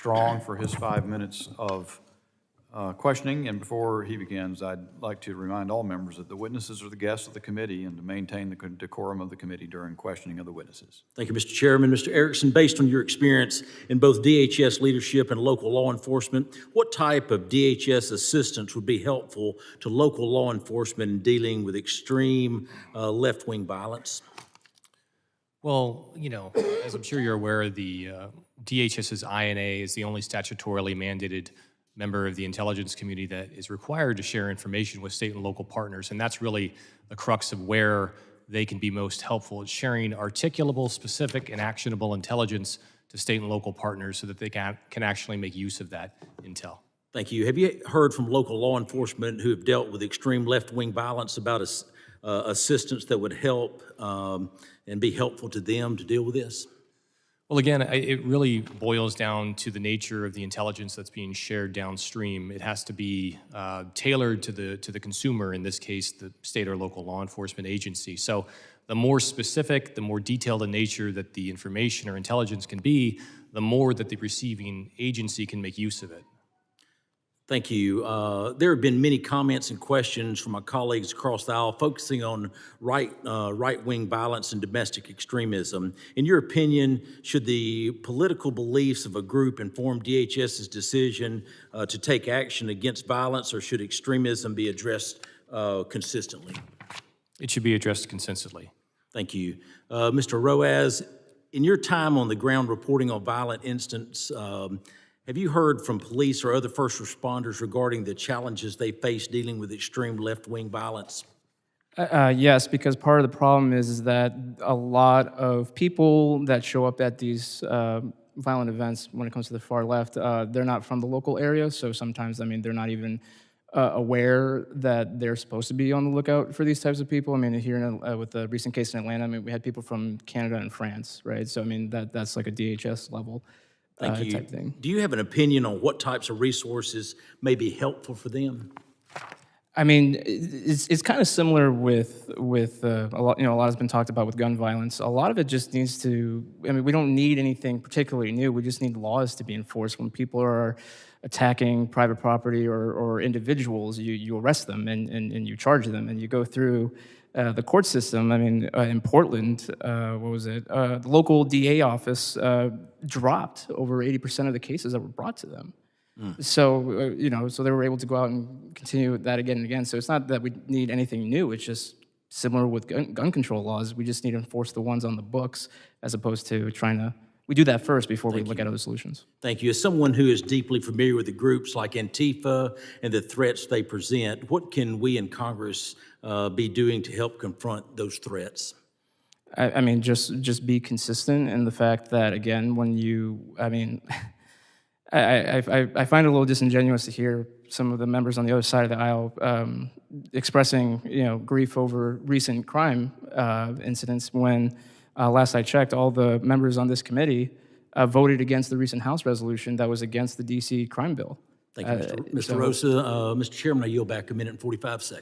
Strong for his 5 minutes of questioning. And before he begins, I'd like to remind all members that the witnesses are the guests of the committee and to maintain the decorum of the committee during questioning of the witnesses. Thank you, Mr. Chairman. Mr. Erickson, based on your experience in both DHS leadership and local law enforcement, what type of DHS assistance would be helpful to local law enforcement in dealing with extreme left-wing violence? Well, you know, as I'm sure you're aware, the DHS's INA is the only statutorily mandated member of the intelligence community that is required to share information with state and local partners, and that's really the crux of where they can be most helpful. It's sharing articulable, specific, and actionable intelligence to state and local partners so that they can actually make use of that intel. Thank you. Have you heard from local law enforcement who have dealt with extreme left-wing violence about assistance that would help and be helpful to them to deal with this? Well, again, it really boils down to the nature of the intelligence that's being shared downstream. It has to be tailored to the consumer, in this case, the state or local law enforcement agency. So the more specific, the more detailed in nature that the information or intelligence can be, the more that the receiving agency can make use of it. Thank you. There have been many comments and questions from my colleagues across the aisle focusing on right-wing violence and domestic extremism. In your opinion, should the political beliefs of a group inform DHS's decision to take action against violence, or should extremism be addressed consistently? It should be addressed consistently. Thank you. Mr. Roaz, in your time on the ground reporting on violent incidents, have you heard from police or other first responders regarding the challenges they face dealing with extreme left-wing violence? Yes, because part of the problem is that a lot of people that show up at these violent events, when it comes to the far left, they're not from the local area, so sometimes, I mean, they're not even aware that they're supposed to be on the lookout for these types of people. I mean, here with the recent case in Atlanta, I mean, we had people from Canada and France, right? So, I mean, that's like a DHS level. Thank you. Type thing. Do you have an opinion on what types of resources may be helpful for them? I mean, it's kind of similar with a lot. You know, a lot has been talked about with gun violence. A lot of it just needs to. I mean, we don't need anything particularly new. We just need laws to be enforced. When people are attacking private property or individuals, you arrest them and you charge them, and you go through the court system. I mean, in Portland, what was it? The local DA office dropped over 80% of the cases that were brought to them. So, you know, so they were able to go out and continue that again and again. So it's not that we need anything new. It's just similar with gun control laws. We just need to enforce the ones on the books as opposed to trying to, we do that first before we look at other solutions. Thank you. As someone who is deeply familiar with the groups like Antifa and the threats they present, what can we in Congress be doing to help confront those threats? I mean, just be consistent in the fact that, again, when you, I mean, I find it a little disingenuous to hear some of the members on the other side of the aisle expressing, you know, grief over recent crime incidents when, last I checked, all the members on this committee voted against the recent House resolution that was against the D.C. crime bill. Thank you, Mr. Rosa. Mr. Chairman, I yield back a minute and 45 seconds.